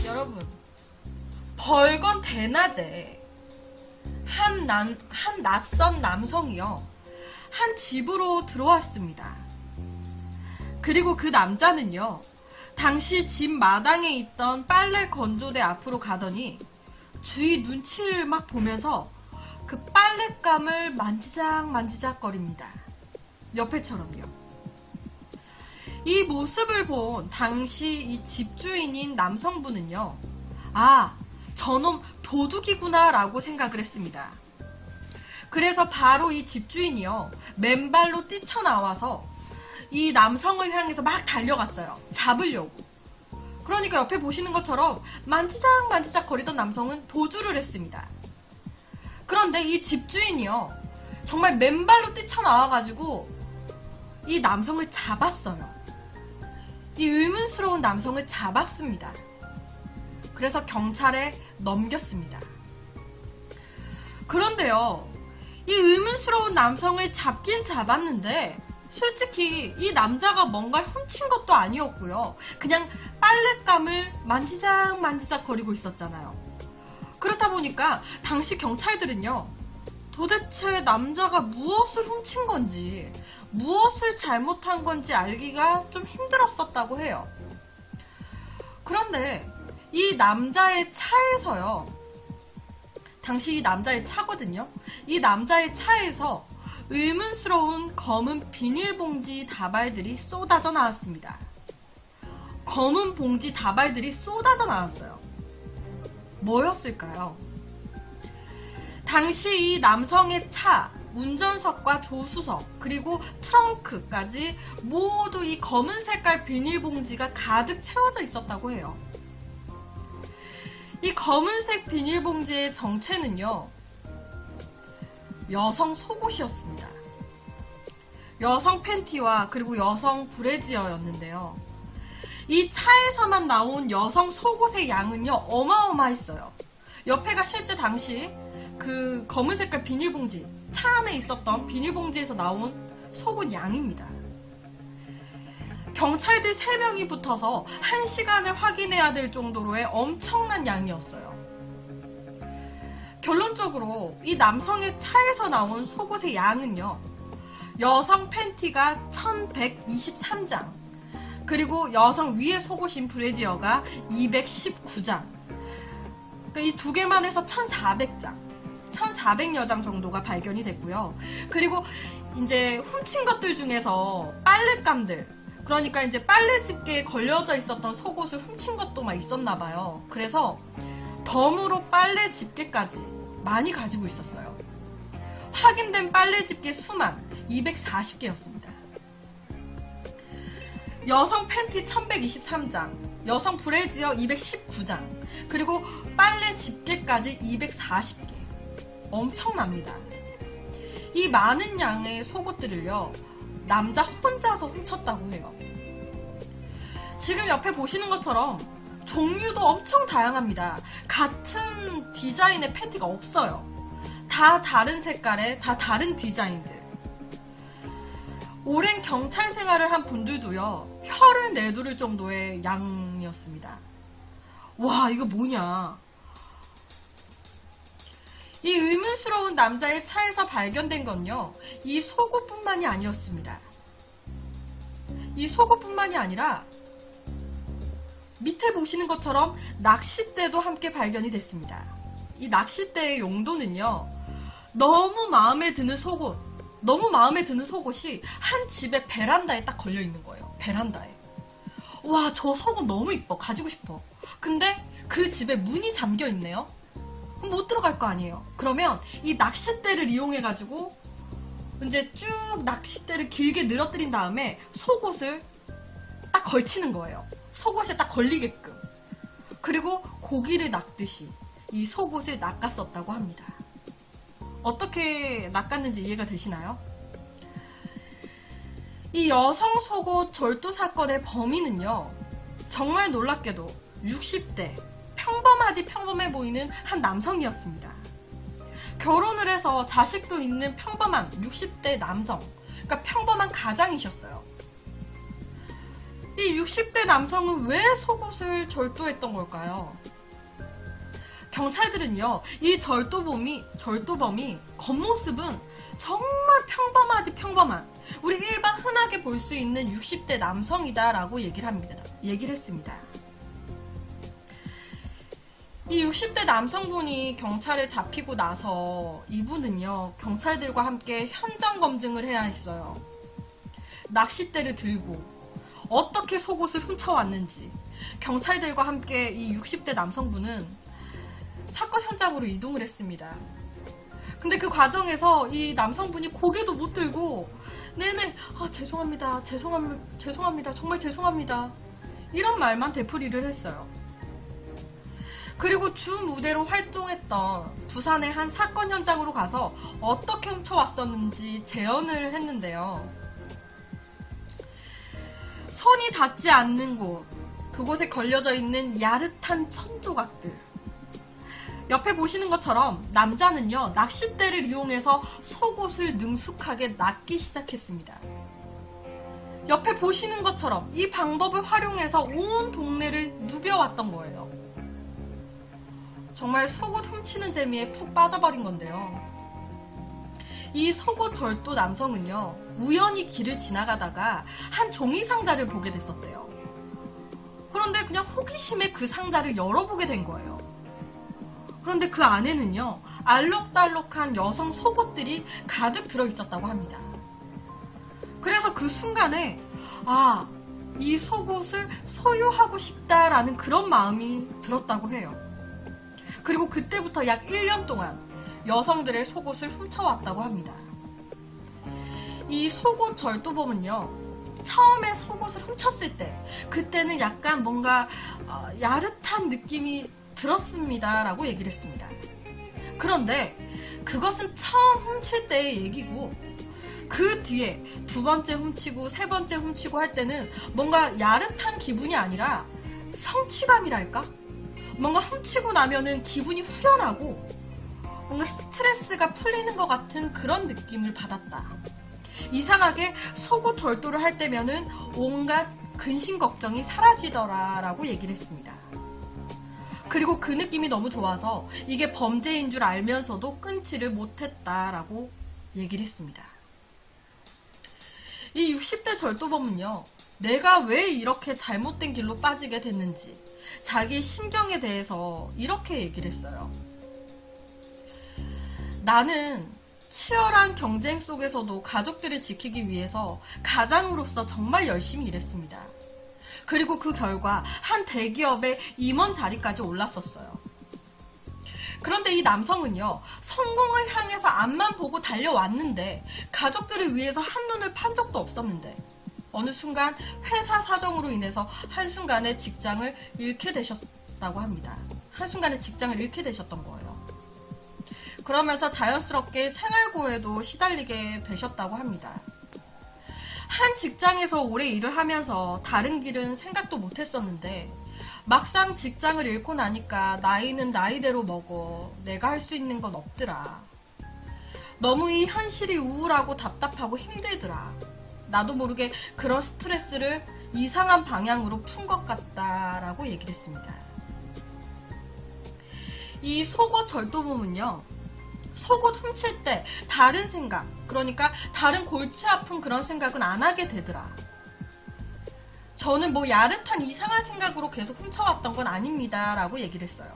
여러분, 벌건 대낮에 한 낯선 남성이요, 한 집으로 들어왔습니다. 그리고 그 남자는요, 당시 집 마당에 있던 빨래 건조대 앞으로 가더니 주위 눈치를 막 보면서 그 빨랫감을 만지작거립니다. 옆에처럼요. 이 모습을 본 당시 이 집주인인 남성분은요, 아, 저놈 도둑이구나 라고 생각을 했습니다. 그래서 바로 이 집주인이요, 맨발로 뛰쳐나와서 이 남성을 향해서 막 달려갔어요. 잡으려고. 그러니까 옆에 보시는 것처럼 만지작 거리던 남성은 도주를 했습니다. 그런데 이 집주인이요, 정말 맨발로 뛰쳐나와가지고 이 남성을 잡았어요. 이 의문스러운 남성을 잡았습니다. 그래서 경찰에 넘겼습니다. 그런데요, 이 의문스러운 남성을 잡긴 잡았는데 솔직히 이 남자가 뭔가를 훔친 것도 아니었고요. 그냥 빨랫감을 만지작 거리고 있었잖아요. 그렇다 보니까 당시 경찰들은요, 도대체 남자가 무엇을 훔친 건지, 무엇을 잘못한 건지 알기가 좀 힘들었었다고 해요. 그런데 이 남자의 차에서요, 당시 이 남자의 차거든요. 이 남자의 차에서 의문스러운 검은 비닐봉지 다발들이 쏟아져 나왔습니다. 검은 봉지 다발들이 쏟아져 나왔어요. 뭐였을까요? 당시 이 남성의 차, 운전석과 조수석, 그리고 트렁크까지 모두 이 검은 색깔 비닐봉지가 가득 채워져 있었다고 해요. 이 검은색 비닐봉지의 정체는요, 여성 속옷이었습니다. 여성 팬티와 그리고 여성 브래지어였는데요. 이 차에서만 나온 여성 속옷의 양은요, 어마어마했어요. 옆에가 실제 당시 그 검은 색깔 비닐봉지, 차 안에 있었던 비닐봉지에서 나온 속옷 양입니다. 경찰들 3명이 붙어서 1시간을 확인해야 될 정도로의 엄청난 양이었어요. 결론적으로 이 남성의 차에서 나온 속옷의 양은요, 여성 팬티가 1123장, 그리고 여성 위의 속옷인 브래지어가 219장, 그러니까 이 두 개만 해서 1400장, 1400여 장 정도가 발견이 됐고요. 그리고 이제 훔친 것들 중에서 빨랫감들, 그러니까 이제 빨래 집게에 걸려져 있었던 속옷을 훔친 것도 막 있었나 봐요. 그래서 덤으로 빨래 집게까지 많이 가지고 있었어요. 확인된 빨래 집게 수만 240개였습니다. 여성 팬티 1123장, 여성 브래지어 219장, 그리고 빨래 집게까지 240개. 엄청납니다. 이 많은 양의 속옷들을요, 남자 혼자서 훔쳤다고 해요. 지금 옆에 보시는 것처럼 종류도 엄청 다양합니다. 같은 디자인의 팬티가 없어요. 다 다른 색깔의, 다 다른 디자인들. 오랜 경찰 생활을 한 분들도요, 혀를 내두를 정도의 양이었습니다. 와, 이거 뭐냐. 이 의문스러운 남자의 차에서 발견된 건요, 이 속옷뿐만이 아니었습니다. 이 속옷뿐만이 아니라 밑에 보시는 것처럼 낚싯대도 함께 발견이 됐습니다. 이 낚싯대의 용도는요, 너무 마음에 드는 속옷이 한 집의 베란다에 딱 걸려 있는 거예요. 베란다에. 와, 저 속옷 너무 이뻐. 가지고 싶어. 근데 그 집에 문이 잠겨 있네요. 못 들어갈 거 아니에요. 그러면 이 낚싯대를 이용해가지고 이제 쭉 낚싯대를 길게 늘어뜨린 다음에 속옷을 딱 걸치는 거예요. 속옷에 딱 걸리게끔. 그리고 고기를 낚듯이 이 속옷을 낚았었다고 합니다. 어떻게 낚았는지 이해가 되시나요? 이 여성 속옷 절도 사건의 범인은요, 정말 놀랍게도 60대, 평범해 보이는 한 남성이었습니다. 결혼을 해서 자식도 있는 평범한 60대 남성. 그러니까 평범한 가장이셨어요. 이 60대 남성은 왜 속옷을 절도했던 걸까요? 경찰들은요, 이 절도범이 겉모습은 정말 평범하디 평범한, 우리 일반 흔하게 볼 수 있는 60대 남성이다라고 얘기를 했습니다. 이 60대 남성분이 경찰에 잡히고 나서 이분은요, 경찰들과 함께 현장 검증을 해야 했어요. 낚싯대를 들고 어떻게 속옷을 훔쳐왔는지 경찰들과 함께 이 60대 남성분은 사건 현장으로 이동을 했습니다. 근데 그 과정에서 이 남성분이 고개도 못 들고 네네, 죄송합니다, 정말 죄송합니다, 이런 말만 되풀이를 했어요. 그리고 주 무대로 활동했던 부산의 한 사건 현장으로 가서 어떻게 훔쳐왔었는지 재연을 했는데요. 손이 닿지 않는 곳, 그곳에 걸려져 있는 야릇한 천조각들. 옆에 보시는 것처럼 남자는요, 낚싯대를 이용해서 속옷을 능숙하게 낚기 시작했습니다. 옆에 보시는 것처럼 이 방법을 활용해서 온 동네를 누벼왔던 거예요. 정말 속옷 훔치는 재미에 푹 빠져버린 건데요. 이 속옷 절도 남성은요, 우연히 길을 지나가다가 한 종이 상자를 보게 됐었대요. 그런데 그냥 호기심에 그 상자를 열어보게 된 거예요. 그런데 그 안에는요, 알록달록한 여성 속옷들이 가득 들어있었다고 합니다. 그래서 그 순간에 이 속옷을 소유하고 싶다라는 그런 마음이 들었다고 해요. 그리고 그때부터 약 1년 동안 여성들의 속옷을 훔쳐왔다고 합니다. 이 속옷 절도범은요, 처음에 속옷을 훔쳤을 때 그때는 약간 뭔가 야릇한 느낌이 들었습니다 라고 얘기를 했습니다. 그런데 그것은 처음 훔칠 때의 얘기고, 그 뒤에 두 번째 훔치고 세 번째 훔치고 할 때는 뭔가 야릇한 기분이 아니라 성취감이랄까? 뭔가 훔치고 나면은 기분이 후련하고 뭔가 스트레스가 풀리는 것 같은 그런 느낌을 받았다. 이상하게 속옷 절도를 할 때면은 온갖 근심 걱정이 사라지더라라고 얘기를 했습니다. 그리고 그 느낌이 너무 좋아서 이게 범죄인 줄 알면서도 끊지를 못했다라고 얘기를 했습니다. 이 60대 절도범은요, 내가 왜 이렇게 잘못된 길로 빠지게 됐는지 자기의 심경에 대해서 이렇게 얘기를 했어요. 나는 치열한 경쟁 속에서도 가족들을 지키기 위해서 가장으로서 정말 열심히 일했습니다. 그리고 그 결과 한 대기업의 임원 자리까지 올랐었어요. 그런데 이 남성은요, 성공을 향해서 앞만 보고 달려왔는데 가족들을 위해서 한눈을 판 적도 없었는데 어느 순간 회사 사정으로 인해서 한순간에 직장을 잃게 되셨다고 합니다. 한순간에 직장을 잃게 되셨던 거예요. 그러면서 자연스럽게 생활고에도 시달리게 되셨다고 합니다. 한 직장에서 오래 일을 하면서 다른 길은 생각도 못했었는데 막상 직장을 잃고 나니까 나이는 나이대로 먹어 내가 할 수 있는 건 없더라. 너무 이 현실이 우울하고 답답하고 힘들더라. 나도 모르게 그런 스트레스를 이상한 방향으로 푼 것 같다라고 얘기를 했습니다. 이 속옷 절도범은요, 속옷 훔칠 때 다른 생각, 그러니까 다른 골치 아픈 그런 생각은 안 하게 되더라. 저는 뭐 야릇한 이상한 생각으로 계속 훔쳐왔던 건 아닙니다 라고 얘기를 했어요.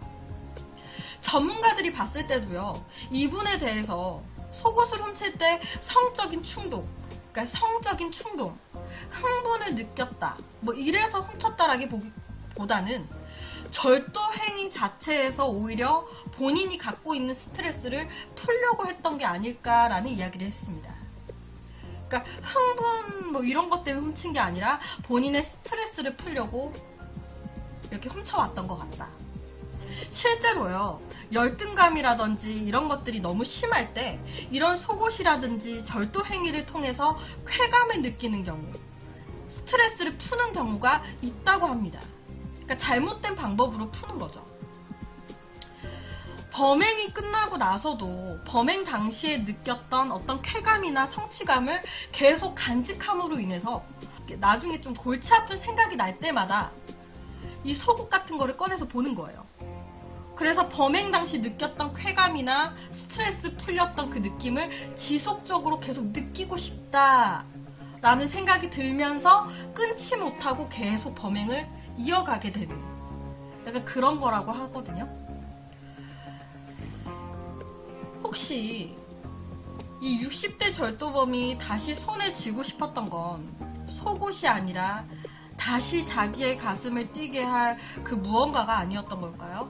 전문가들이 봤을 때도요, 이분에 대해서 속옷을 훔칠 때 성적인 충동, 흥분을 느꼈다, 뭐 이래서 훔쳤다라기보다는 절도 행위 자체에서 오히려 본인이 갖고 있는 스트레스를 풀려고 했던 게 아닐까라는 이야기를 했습니다. 그러니까 흥분 뭐 이런 것 때문에 훔친 게 아니라 본인의 스트레스를 풀려고 이렇게 훔쳐왔던 것 같다. 실제로요, 열등감이라든지 이런 것들이 너무 심할 때 이런 속옷이라든지 절도 행위를 통해서 쾌감을 느끼는 경우, 스트레스를 푸는 경우가 있다고 합니다. 그러니까 잘못된 방법으로 푸는 거죠. 범행이 끝나고 나서도 범행 당시에 느꼈던 어떤 쾌감이나 성취감을 계속 간직함으로 인해서 나중에 좀 골치 아픈 생각이 날 때마다 이 속옷 같은 거를 꺼내서 보는 거예요. 그래서 범행 당시 느꼈던 쾌감이나 스트레스 풀렸던 그 느낌을 지속적으로 계속 느끼고 싶다라는 생각이 들면서 끊지 못하고 계속 범행을 이어가게 되는 약간 그런 거라고 하거든요. 혹시 이 60대 절도범이 다시 손에 쥐고 싶었던 건 속옷이 아니라 다시 자기의 가슴을 뛰게 할 그 무언가가 아니었던 걸까요?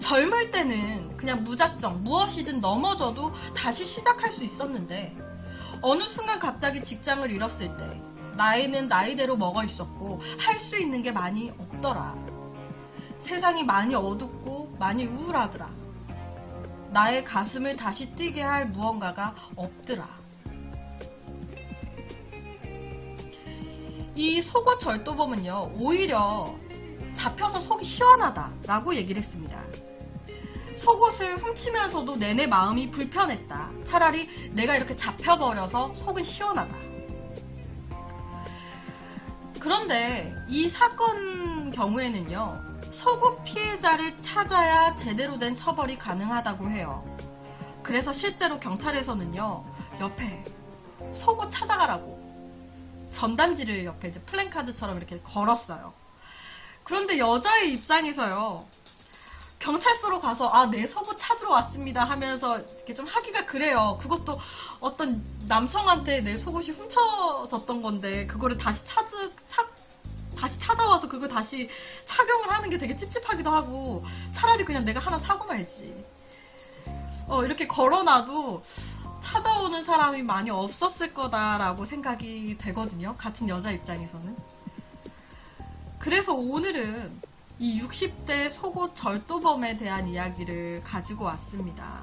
젊을 때는 그냥 무작정 무엇이든 넘어져도 다시 시작할 수 있었는데 어느 순간 갑자기 직장을 잃었을 때 나이는 나이대로 먹어 있었고 할 수 있는 게 많이 없더라. 세상이 많이 어둡고 많이 우울하더라. 나의 가슴을 다시 뛰게 할 무언가가 없더라. 이 속옷 절도범은요, 오히려 잡혀서 속이 시원하다라고 얘기를 했습니다. 속옷을 훔치면서도 내내 마음이 불편했다. 차라리 내가 이렇게 잡혀버려서 속은 시원하다. 그런데 이 사건 경우에는요, 속옷 피해자를 찾아야 제대로 된 처벌이 가능하다고 해요. 그래서 실제로 경찰에서는요, 옆에 속옷 찾아가라고 전단지를 옆에 이제 플랜카드처럼 이렇게 걸었어요. 그런데 여자의 입장에서요, 경찰서로 가서 내 속옷 찾으러 왔습니다 하면서 이렇게 좀 하기가 그래요. 그것도 어떤 남성한테 내 속옷이 훔쳐졌던 건데 그거를 다시 찾아와서 그걸 다시 착용을 하는 게 되게 찝찝하기도 하고, 차라리 그냥 내가 하나 사고 말지. 이렇게 걸어놔도 찾아오는 사람이 많이 없었을 거다라고 생각이 되거든요. 같은 여자 입장에서는. 그래서 오늘은 이 60대 속옷 절도범에 대한 이야기를 가지고 왔습니다.